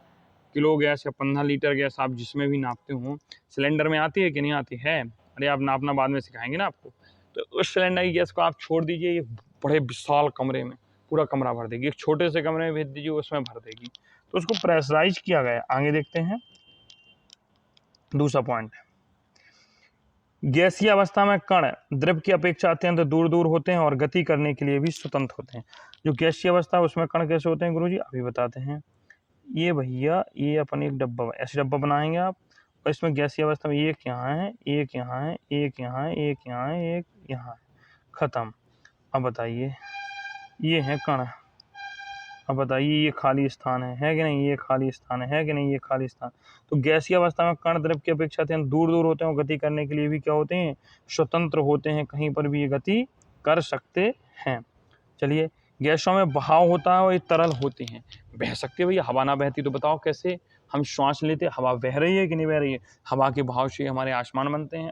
किलो गैस या 15 लीटर गैस आप जिसमें भी नापते हो, सिलेंडर में आती है कि नहीं आती है? अरे आप नापना बाद में सिखाएंगे ना आपको। तो उस सिलेंडर की गैस को आप छोड़ दीजिए, ये बड़े विशाल कमरे में पूरा कमरा भर देगी। एक छोटे से कमरे में भेज दीजिए, उसमें भर देगी। तो उसको प्रेशराइज किया गया। आगे देखते हैं दूसरा पॉइंट। गैसीय अवस्था में कण द्रव की अपेक्षा अत्यंत दूर दूर होते हैं और गति करने के लिए भी स्वतंत्र होते हैं। जो गैसीय अवस्था है उसमें कण कैसे होते हैं गुरुजी? अभी बताते हैं। ये भैया, ये अपन एक डब्बा, ऐसे डब्बा बनाएंगे आप, और इसमें गैसीय अवस्था में एक यहाँ है, एक यहाँ है, एक यहाँ है, एक यहाँ है, एक यहाँ है, खत्म। अब बताइए, ये है कण। अब बताइए ये खाली स्थान है कि नहीं? ये खाली स्थान है कि नहीं? ये खाली स्थान। तो गैसीय अवस्था में कण द्रव की अपेक्षा दूर दूर होते हैं और गति करने के लिए भी क्या होते हैं? स्वतंत्र होते हैं, कहीं पर भी ये गति कर सकते हैं। चलिए, गैसों में बहाव होता है और ये तरल होती हैं। बह सकती है भैया, हवा ना बहती तो बताओ कैसे? हम श्वास लेते, हवा बह रही है कि नहीं बह रही है? हवा के बहाव से हमारे आसमान बनते हैं,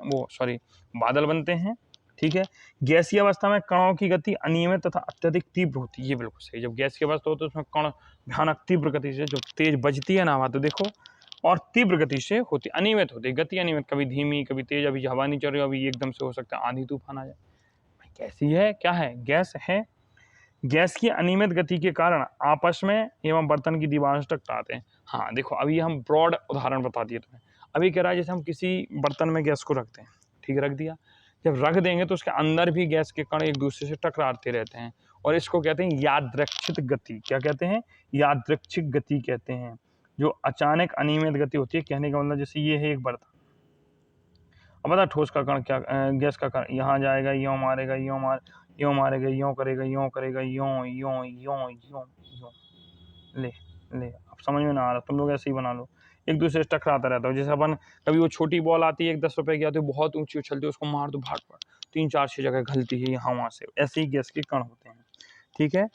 बादल बनते हैं। ठीक है। गैसीय अवस्था में कणों की गति अनियमित तथा अत्यधिक तीव्र होती है। ये बिल्कुल सही। जब गैस की अवस्था होती है उसमें कण भयानक तीव्र गति से, जो तेज बजती है ना हवा, तो देखो, और तीव्र गति से होती, अनियमित होती है गति, अनियमित, कभी धीमी कभी तेज। अभी हवा नहीं चल रही, अभी एकदम से हो सकता है आंधी तूफान आ जाए। कैसी है? क्या है? गैस है। गैस की अनियमित गति के कारण आपस में एवं बर्तन की दीवार से टकराते हैं। हाँ देखो, अभी हम ब्रॉड उदाहरण बता दिए तुम्हें। अभी कह रहा है जैसे हम किसी बर्तन में गैस को रखते हैं, ठीक है, रख दिया, जब रख देंगे तो उसके अंदर भी गैस के कण एक दूसरे से टकराते रहते हैं, और इसको कहते हैं यादृच्छिक गति। क्या कहते हैं? यादृच्छिक गति कहते हैं। जो अचानक अनियमित गति होती है, कहने का मतलब जैसे ये है एक बर्तन, अब बता ठोस का कण क्या, गैस का कण यहाँ जाएगा, यों मारेगा, यों मारेगा, यों करेगा, यों करेगा, यों यों यों यों यों। ले ले, अब समझ में ना आ रहा, तुम लोग ऐसे ही बना लो, एक दूसरे से टकराता रहता है। जैसे अपन कभी वो छोटी बॉल आती है 10 रुपए की आती है, बहुत ऊंची उछलती है, उसको मार दो, भाग पड़, 3-4-6 जगह घलती है यहाँ वहां से, ऐसे ही गैस के कण होते हैं। ठीक है,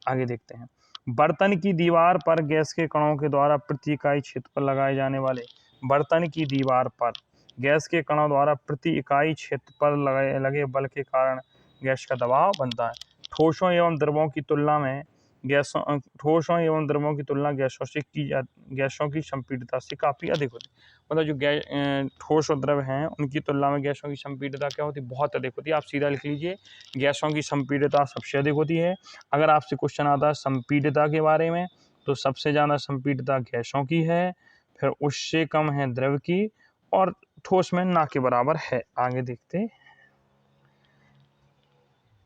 आगे देखते हैं। बर्तन की दीवार पर गैस के कणों के द्वारा प्रति इकाई क्षेत्र पर लगाए जाने वाले, बर्तन की दीवार पर गैस के कणों द्वारा प्रति इकाई क्षेत्र पर लगे बल के कारण गैस का दबाव बनता है। ठोसों एवं द्रवों की तुलना में ठोसों एवं द्रवों की तुलना गैसों की संपीड़ितता से काफी अधिक होती है। मतलब जो ठोस और द्रव हैं उनकी तुलना में गैसों की संपीड़ितता क्या होती है, बहुत अधिक होती है। आप सीधा लिख लीजिए, गैसों की संपीड़ितता सबसे अधिक होती है। अगर आपसे क्वेश्चन आता है संपीड़ितता के बारे में, तो सबसे ज्यादा संपीड़ितता गैसों की है, फिर उससे कम है द्रव की, और ठोस में ना के बराबर है। आगे देखते,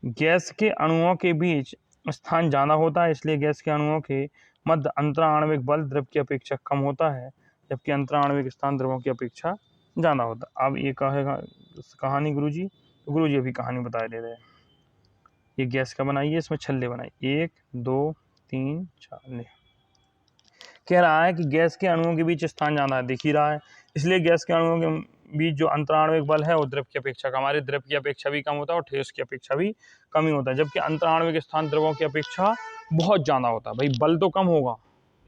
गैस के अणुओं के बीच स्थान ज्यादा होता है, इसलिए गैस के अणुओं के मध्य अंतराण्विक बल द्रव की अपेक्षा कम होता है, जबकि अंतराण्विक स्थान द्रवों की अपेक्षा ज्यादा होता है। अब ये कहेगा कहानी गुरुजी, तो गुरुजी अभी कहानी बता दे रहे हैं। ये गैस का बनाइए, इसमें छल्ले बनाइए, 1 2 3 4 ले। कह रहा है कि गैस के अणुओं के बीच स्थान ज्यादा है, दिख ही रहा है, इसलिए गैस के अणुओं के बीच जो अंतराण्विक बल है वो द्रव की अपेक्षा कम, हमारे द्रव की अपेक्षा भी कम होता है और ठोस की अपेक्षा भी कम ही होता है, जबकि अंतराण्विक स्थान द्रवों की अपेक्षा बहुत ज्यादा होता है। भाई बल तो कम होगा,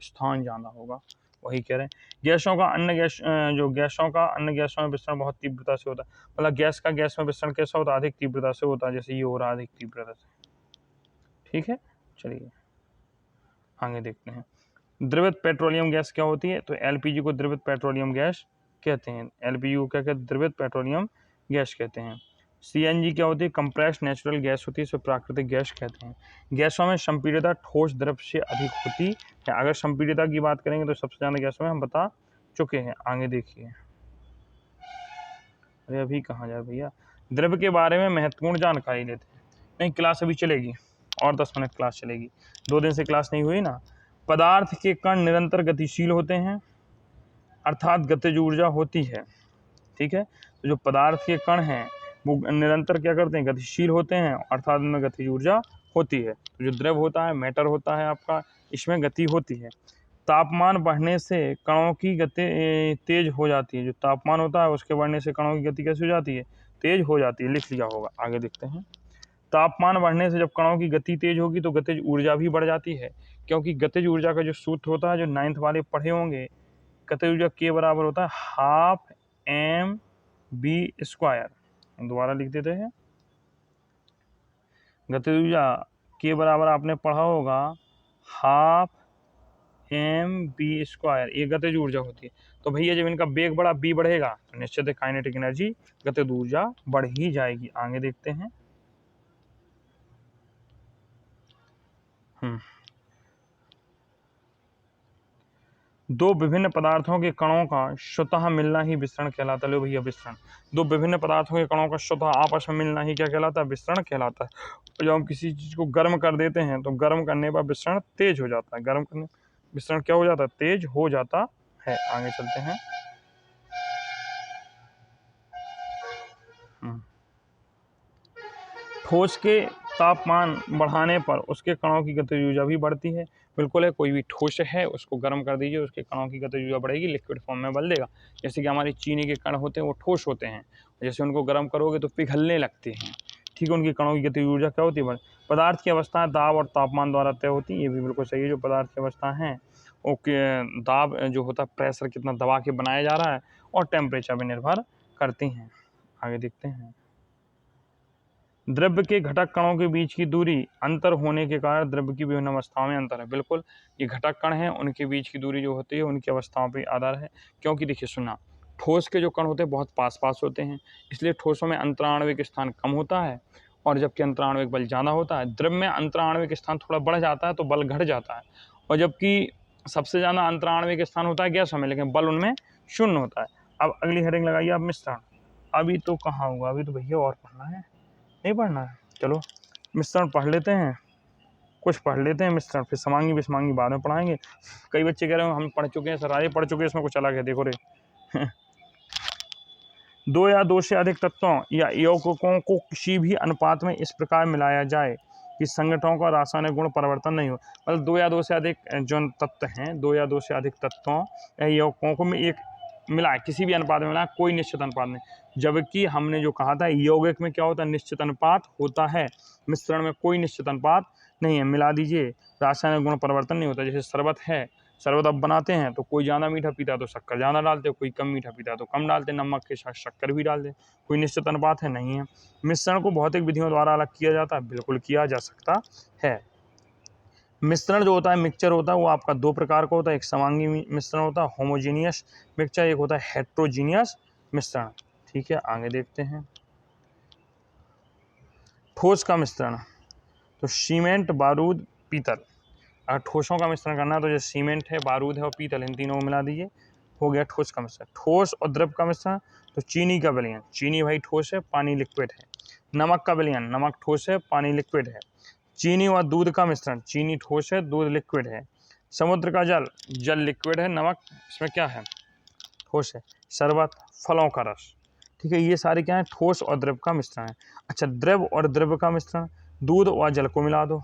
स्थान ज्यादा होगा, वही कह रहे हैं। गैसों का अन्य गैसों में विस्तरण बहुत तीव्रता से होता है, मतलब गैस का गैस में विस्तरण कैसा होता है, अधिक तीव्रता से होता है, जैसे ये हो रहा है अधिक तीव्रता से। ठीक है, चलिए आगे देखते हैं। द्रवित पेट्रोलियम गैस क्या होती है, तो एलपीजी को द्रवित पेट्रोलियम गैस कहते हैं। एलपीजी को क्या कहते हैं, द्रवित पेट्रोलियम गैस कहते हैं। सीएनजी क्या होती है, कंप्रेस्ड नेचुरल गैस होती है, इसे प्राकृतिक गैस कहते हैं। गैसों में संपीड़ितता ठोस द्रव से अधिक होती है। अगर संपीड़ितता की बात करेंगे तो सबसे ज्यादा गैसों में हम बता चुके हैं। आगे देखिए, अरे अभी कहाँ जाए भैया, द्रव के बारे में महत्वपूर्ण जानकारी लेते हैं। नहीं, क्लास अभी चलेगी और 10 मिनट क्लास चलेगी, 2 दिन से क्लास नहीं हुई ना। पदार्थ के कण निरंतर गतिशील होते हैं, अर्थात गतिज ऊर्जा होती है। ठीक है, तो जो पदार्थ के कण हैं वो निरंतर क्या करते हैं, गतिशील होते हैं, अर्थात उनमें गतिज ऊर्जा होती है। तो जो द्रव होता है, मैटर होता है आपका, इसमें गति होती है। तापमान बढ़ने से कणों की गति तेज हो जाती है। जो तापमान होता है उसके बढ़ने से कणों की गति कैसे हो जाती है, तेज हो जाती है, लिख लिया होगा। आगे देखते हैं। तापमान बढ़ने से जब कणों की गति तेज होगी तो गतिज ऊर्जा भी बढ़ जाती है, क्योंकि गतिज ऊर्जा का जो सूत्र होता है, जो 9th वाले पढ़े होंगे, गतिज ऊर्जा के बराबर होता है हाफ एम बी स्क्वायर। दोबारा लिख देते हैं, गतिज ऊर्जा के बराबर आपने पढ़ा होगा हाफ एम बी स्क्वायर, ये गतिज ऊर्जा होती है। तो भैया जब इनका वेग बढ़ा, बी बढ़ेगा, तो निश्चित है काइनेटिक एनर्जी, गतिज ऊर्जा बढ़ ही जाएगी। आगे देखते हैं। दो विभिन्न पदार्थों के कणों का स्वतः मिलना ही विस्तरण कहलाता है। लो भैया, विस्तरण, दो विभिन्न पदार्थों के कणों का स्वतः आपस में मिलना ही क्या कहलाता है, विस्तरण कहलाता है। जब हम किसी चीज को गर्म कर देते हैं तो गर्म करने पर विस्तरण तेज हो जाता है, गर्म करने विस्तरण क्या हो जाता है, तेज हो जाता है। आगे चलते हैं। ठोस के तापमान बढ़ाने पर उसके कणों की गतिज ऊर्जा भी बढ़ती है। बिल्कुल है, कोई भी ठोस है उसको गर्म कर दीजिए, उसके कणों की गतिज ऊर्जा बढ़ेगी, लिक्विड फॉर्म में बदल देगा। जैसे कि हमारी चीनी के कण होते हैं वो ठोस होते हैं, जैसे उनको गर्म करोगे तो पिघलने लगते हैं। ठीक है, उनकी कणों की गतिज ऊर्जा क्या होती है, पदार्थ की अवस्था दाब और तापमान द्वारा तय होती है। ये भी बिल्कुल सही है, जो पदार्थ की अवस्था है ओके, दाब जो होता है, प्रेशर कितना दबा के बनाया जा रहा है, और टेम्परेचर पर निर्भर करती हैं। आगे देखते हैं। द्रव्य के घटक कणों के बीच की दूरी अंतर होने के कारण द्रव्य की विभिन्न अवस्थाओं में अंतर है। बिल्कुल, ये घटक कण हैं, उनके बीच की दूरी जो होती है उनकी अवस्थाओं पर आधार है। क्योंकि देखिए सुना, ठोस के जो कण होते हैं बहुत पास पास होते हैं, इसलिए ठोसों में अंतराण्विक स्थान कम होता है, और जबकि अंतराण्विक बल ज़्यादा होता है। द्रव्य में अंतराण्विक स्थान थोड़ा बढ़ जाता है तो बल घट जाता है, और जबकि सबसे ज़्यादा अंतराण्विक स्थान होता है गैसों में, लेकिन बल उनमें शून्य होता है। अब अगली हेडिंग लगाइए आप, मिश्रण। अभी तो कहाँ होगा, अभी तो भैया और पढ़ना है, नहीं पढ़ना है। चलो मिश्रण पढ़ लेते हैं, कुछ पढ़ लेते हैं मिश्रण, फिर समांगी विषमांगी बाद में पढ़ाएंगे। कई बच्चे कह रहे हैं हम पढ़ चुके हैं सर, आगे पढ़ चुके हैं, इसमें कुछ अलग है, देखो रे। दो या दो से अधिक तत्वों या यौगिकों को किसी भी अनुपात में इस प्रकार मिलाया जाए कि संगठनों का रासायनिक गुण परिवर्तन नहीं हो। मतलब दो या दो से अधिक जो तत्व हैं, दो या दो से अधिक तत्वों या यौगिकों को एक मिलाए, किसी भी अनुपात में मिलाए, कोई निश्चित अनुपात नहीं। जबकि हमने जो कहा था यौगिक में क्या होता है, निश्चित अनुपात होता है, मिश्रण में कोई निश्चित अनुपात नहीं है। मिला दीजिए, रासायनिक गुण परिवर्तन नहीं होता। जैसे शरबत है, शरबत अब बनाते हैं तो कोई ज़्यादा मीठा पीता है तो शक्कर ज़्यादा डालते, कोई कम मीठा पीता है तो कम डालते, नमक के साथ शक्कर भी डालते, कोई निश्चित अनुपात है नहीं है। मिश्रण को भौतिक विधियों द्वारा अलग किया जाता है, बिल्कुल किया जा सकता है। मिश्रण जो होता है, मिक्सचर होता है, वो आपका दो प्रकार का होता है। एक समांगी मिश्रण होता है, होमोजीनियस मिक्सचर, एक होता है हेट्रोजीनियस मिश्रण। ठीक है, आगे देखते हैं। ठोस का मिश्रण, तो सीमेंट, बारूद, पीतल। अगर ठोसों का मिश्रण करना है तो जैसे सीमेंट है, बारूद है और पीतल, इन तीनों को मिला दीजिए, हो गया ठोस का मिश्रण। ठोस और द्रव का मिश्रण, तो चीनी का विलयन, चीनी भाई ठोस है, पानी लिक्विड है। नमक का विलयन, नमक ठोस है, पानी लिक्विड है। चीनी और दूध का मिश्रण, चीनी ठोस है, दूध लिक्विड है। समुद्र का जल, जल लिक्विड है, नमक इसमें क्या है, ठोस है। शरबत, फलों का रस। ठीक है, ये सारे क्या है, ठोस और द्रव का मिश्रण है। अच्छा, द्रव और द्रव का मिश्रण, दूध और जल को मिला दो,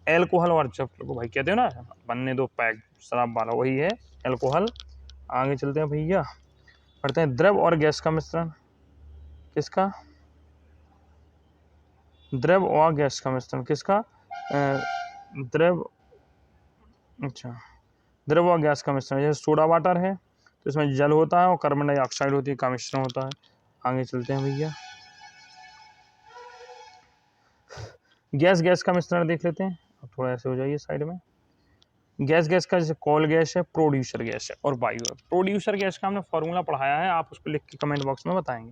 एल्कोहल और जल को भाई कहते हो ना, बनने दो पैक शराब वाला, वही है एल्कोहल। आगे चलते हैं भैया, पढ़ते हैं द्रव और गैस का मिश्रण। किसका, द्रव और गैस का मिश्रण, किसका, द्रव, अच्छा, द्रव और गैस का मिश्रण। जैसे सोडा वाटर है तो इसमें जल होता है और कार्बन डाइऑक्साइड होती है, का मिश्रण होता है। आगे चलते हैं भैया, गैस गैस का मिश्रण देख लेते हैं। अब थोड़ा ऐसे हो जाइए साइड में। गैस गैस का जैसे कॉल गैस है, प्रोड्यूसर गैस है और वायु है। प्रोड्यूसर गैस का हमने फॉर्मूला पढ़ाया है, आप उसको लिख के कमेंट बॉक्स में बताएंगे।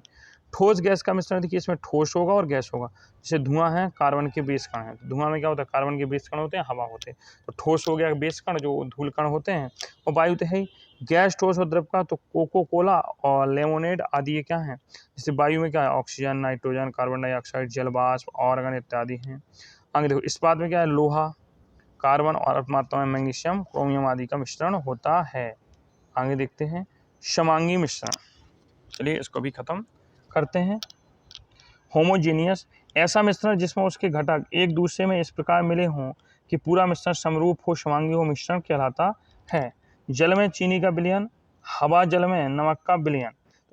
ठोस गैस का मिश्रण देखिए, इसमें ठोस होगा और गैस होगा। जैसे धुआं है, कार्बन के बेस कण है, धुआं में क्या होता है, कार्बन के बेस कण होते हैं, हवा होते हैं, तो ठोस हो गया बेस कण जो धूल कण होते हैं, और वायु तो है ही। गैस, ठोस और द्रव का, तो कोको कोला और लेमोनेड आदि ये क्या है, जैसे वायु में क्या है, ऑक्सीजन, नाइट्रोजन, कार्बन डाइऑक्साइड, जलवाष्प, ऑर्गन इत्यादि हैं। आगे देखो, इस्पात में क्या है, लोहा, कार्बन और अल्प मात्रा में मैग्नीशियम, क्रोमियम आदि का मिश्रण होता है। आगे देखते हैं समांगी मिश्रण। चलिए इसको भी खत्म करते हैं। होमोजीनियस, ऐसा मिश्रण जिसमें उसके घटक एक दूसरे में इस प्रकार मिले हों कि पूरा मिश्रण समरूप हो, समांगी हो मिश्रण कहलाता है। जल में चीनी का विलयन, हवा जल में नमक का विलयन।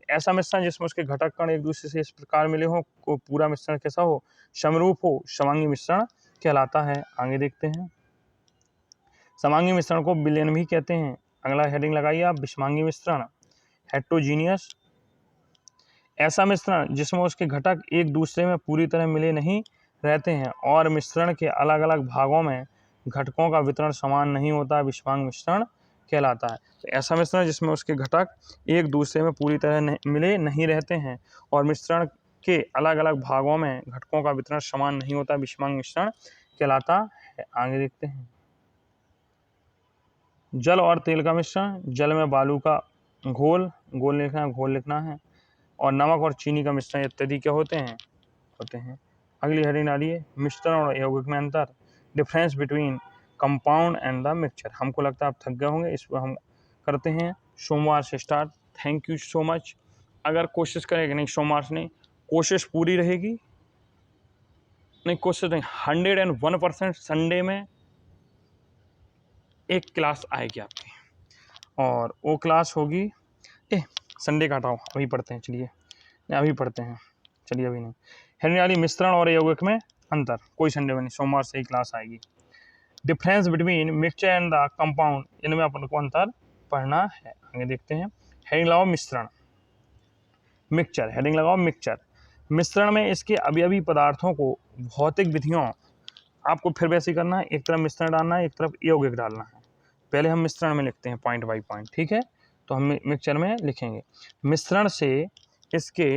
ऐसा मिश्रण जिसमें उसके घटक कण एक दूसरे से इस प्रकार मिले हों, को पूरा मिश्रण कैसा हो, समरूप हो, समांगी मिश्रण कहलाता है। आगे देखते हैं, समांगी मिश्रण को विलयन भी कहते हैं। अगला हेडिंग लगाइए आप, विषमांगी मिश्रण। हेट्रोजीनियस, ऐसा मिश्रण जिसमें उसके घटक एक दूसरे में पूरी तरह मिले नहीं रहते हैं और मिश्रण के अलग अलग भागों में घटकों का वितरण समान नहीं होता, विषमांग मिश्रण कहलाता है। तो ऐसा मिश्रण जिसमें उसके घटक एक दूसरे में पूरी तरह मिले नहीं रहते हैं और मिश्रण के अलग अलग भागों में घटकों का वितरण समान नहीं होता, विषमांग मिश्रण कहलाता है। आगे देखते हैं, जल और तेल का मिश्रण, जल में बालू का घोल, घोल लिखना है, घोल लिखना है, और नमक और चीनी का मिश्रण इत्यादि क्या होते हैं। अगली हेडिंग डालिए, मिश्रण और यौगिक में अंतर, difference between compound and the mixture. हमको लगता है आप थक गए होंगे, इस पर हम करते हैं सोमवार से start. Thank you so much. अगर कोशिश करेंगे, नहीं सोमवार से नहीं, कोशिश पूरी रहेगी, नहीं कोशिश नहीं, 101% संडे में एक क्लास आएगी आपकी, और वो क्लास होगी, संडे का हटाओ, अभी पढ़ते हैं, चलिए अभी पढ़ते हैं, चलिए अभी नहीं। हेडिंग डाली, मिश्रण और यौगिक में अंतर, कोई संडे में नहीं, सोमवार से ही क्लास आएगी। Difference between mixture and the compound, इनमें अपन को अंतर पढ़ना है। आगे देखते हैं, हेडिंग लगाओ मिश्रण, मिक्सचर, हेडिंग लगाओ मिक्सचर। मिश्रण में इसके अवयवी पदार्थों को भौतिक विधियों, आपको फिर वैसे करना है, एक तरफ मिश्रण डालना है, एक तरफ यौगिक डालना है। पहले हम मिश्रण में लिखते हैं पॉइंट बाई पॉइंट, ठीक है, तो हम मिक्सचर में लिखेंगे, मिश्रण से इसके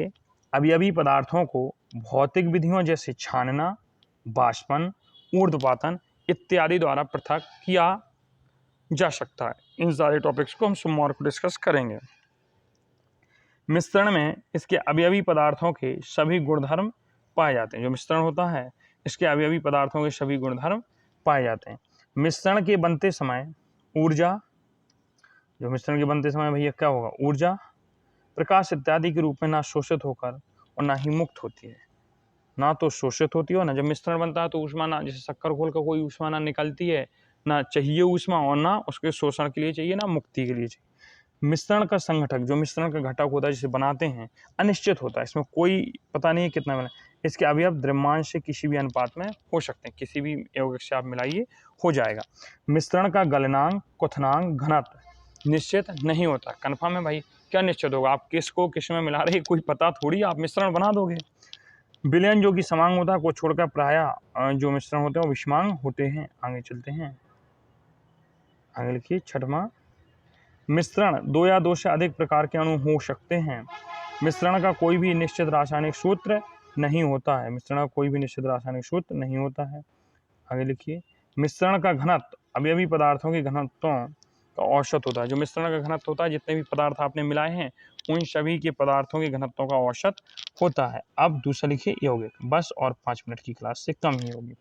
अवयवी पदार्थों को भौतिक विधियों जैसे छानना, बाष्पन, ऊर्ध्वपातन इत्यादि द्वारा पृथक किया जा सकता है। इन सारे टॉपिक्स को हम सोमवार को डिस्कस करेंगे। मिश्रण में इसके अवयवी पदार्थों के सभी गुणधर्म पाए जाते हैं। जो मिश्रण होता है, इसके अवयवी पदार्थों के सभी गुणधर्म पाए जाते हैं। मिश्रण के बनते समय ऊर्जा, जो मिश्रण के बनते समय भैया क्या होगा, ऊर्जा प्रकाश इत्यादि के रूप में ना शोषित होकर और ना ही मुक्त होती है। ना तो शोषित होती है, ना जब मिश्रण बनता है तो ऊष्मा ना, जैसे शक्कर घोल का कोई ऊष्मा ना निकलती है, ना चाहिए ऊष्मा और ना उसके शोषण के लिए चाहिए, ना मुक्ति के लिए चाहिए। मिश्रण का संघटक, जो मिश्रण का घटक होता है जिसे बनाते हैं, अनिश्चित होता है, इसमें कोई पता नहीं है कितना बना। इसके अवयव द्रव्यमान से किसी भी अनुपात में हो सकते हैं, किसी भी यौगिक से आप मिलाइए हो जाएगा। मिश्रण का गलनांक, क्वथनांक, घनत्व निश्चित नहीं होता। कन्फर्म है भाई, क्या निश्चित होगा, आप किसको किस में मिला रहे कोई पता थोड़ी, आप मिश्रण बना दोगे। विलयन जो कि समांग होता है को छोड़कर प्रायः जो मिश्रण होते हैं वो विषमांग होते हैं। आगे चलते हैं, आगे लिखिए छठवां, मिश्रण दो या दो से अधिक प्रकार के अणु हो सकते हैं। मिश्रण का कोई भी निश्चित रासायनिक सूत्र नहीं होता है। मिश्रण का कोई भी निश्चित रासायनिक सूत्र नहीं होता है। आगे लिखिए, मिश्रण का घनत्व अवयवी पदार्थों के घनत्वों का औसत होता है। जो मिश्रण का घनत्व होता है, जितने भी पदार्थ आपने मिलाए हैं उन सभी के पदार्थों के घनत्वों का औसत होता है। अब दूसरा लिखिए यौगिक, बस और 5 मिनट की क्लास से कम ही होगी।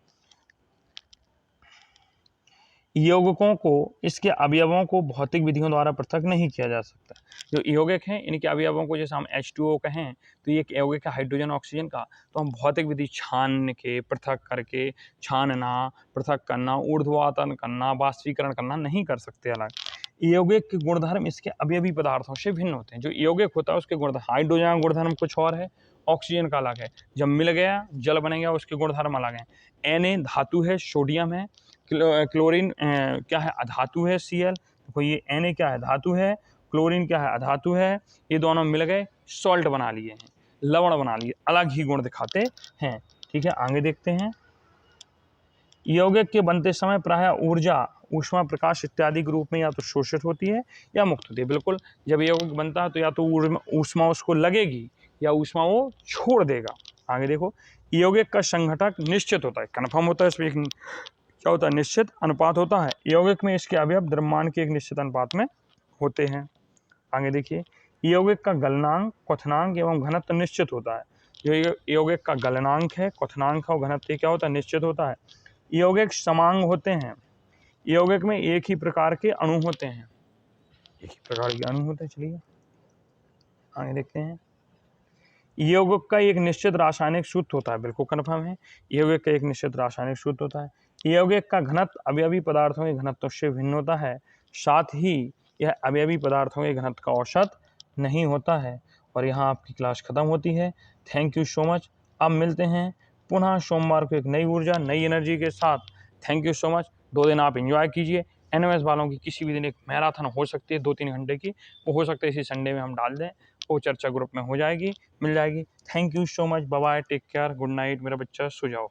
यौगिकों को इसके अवयवों को भौतिक विधियों द्वारा पृथक नहीं किया जा सकता। जो यौगिक हैं इनके अवयवों को, जैसे हम H2O कहें तो ये एक यौगिक है हाइड्रोजन ऑक्सीजन का, तो हम भौतिक विधि छान के, पृथक करके, छानना, पृथक करना, ऊर्ध्ववातन करना, बाष्पीकरण करना नहीं कर सकते अलग। यौगिक के गुणधर्म इसके अवयवी पदार्थों से भिन्न होते हैं। जो यौगिक होता है उसके गुणधर्म, हाइड्रोजन का गुणधर्म कुछ और है, ऑक्सीजन का अलग है। जब मिल गया जल बनेगा उसके गुणधर्म अलग हैं। Na धातु है, सोडियम है, क्लोरीन क्या है, अधातु है Cl। देखो ये Na क्या है, धातु है, क्लोरीन क्या है, अधातु है। ये दोनों मिल गए सॉल्ट बना लिए हैं, लवण बना लिए, अलग ही गुण दिखाते हैं। ठीक है, आगे देखते हैं। यौगिक के बनते समय प्रायः ऊर्जा, ऊष्मा, प्रकाश इत्यादि के रूप में या तो शोषित होती है या मुक्त होती है। बिल्कुल, जब यौगिक बनता है तो या तो ऊष्मा उसको लगेगी या ऊष्मा वो छोड़ देगा। आगे देखो, यौगिक का संघटक निश्चित होता है, कन्फर्म होता है, इसमें क्या होता है, निश्चित अनुपात होता है। यौगिक में इसके अवयव द्रव्यमान के एक निश्चित अनुपात में होते हैं। आगे देखिए, यौगिक का गलनांक, क्वथनांक एवं घनत्व निश्चित होता है। जो यौगिक का गलनांक है, क्वथनांक है और घनत्व क्या होता है, निश्चित होता है। यौगिक समांग होते हैं। यौगिक में एक ही प्रकार के अणु होते हैं, एक ही प्रकार के अणु होते हैं। चलिए आगे देखते हैं। यौगिक का एक निश्चित रासायनिक सूत्र होता है, बिल्कुल कन्फर्म है, यौगिक का एक निश्चित रासायनिक सूत्र होता है। यौगिक का घनत्व अवयवी पदार्थों के घनत्व से भिन्न होता है, साथ ही यह अवयवी पदार्थों के घनत्व का औसत नहीं होता है। और यहाँ आपकी क्लास खत्म होती है। Thank you so much. अब मिलते हैं पुनः सोमवार को एक नई ऊर्जा, नई एनर्जी के साथ। Thank you so much. 2 दिन आप एंजॉय कीजिए। NMS वालों की किसी भी दिन एक मैराथन हो सकती है 2-3 घंटे की, वो हो सकता है इसी संडे में हम डाल दें, वो चर्चा ग्रुप में हो जाएगी, मिल जाएगी। Thank you so much, bye bye, take care, good night, मेरा बच्चा सो जाओ।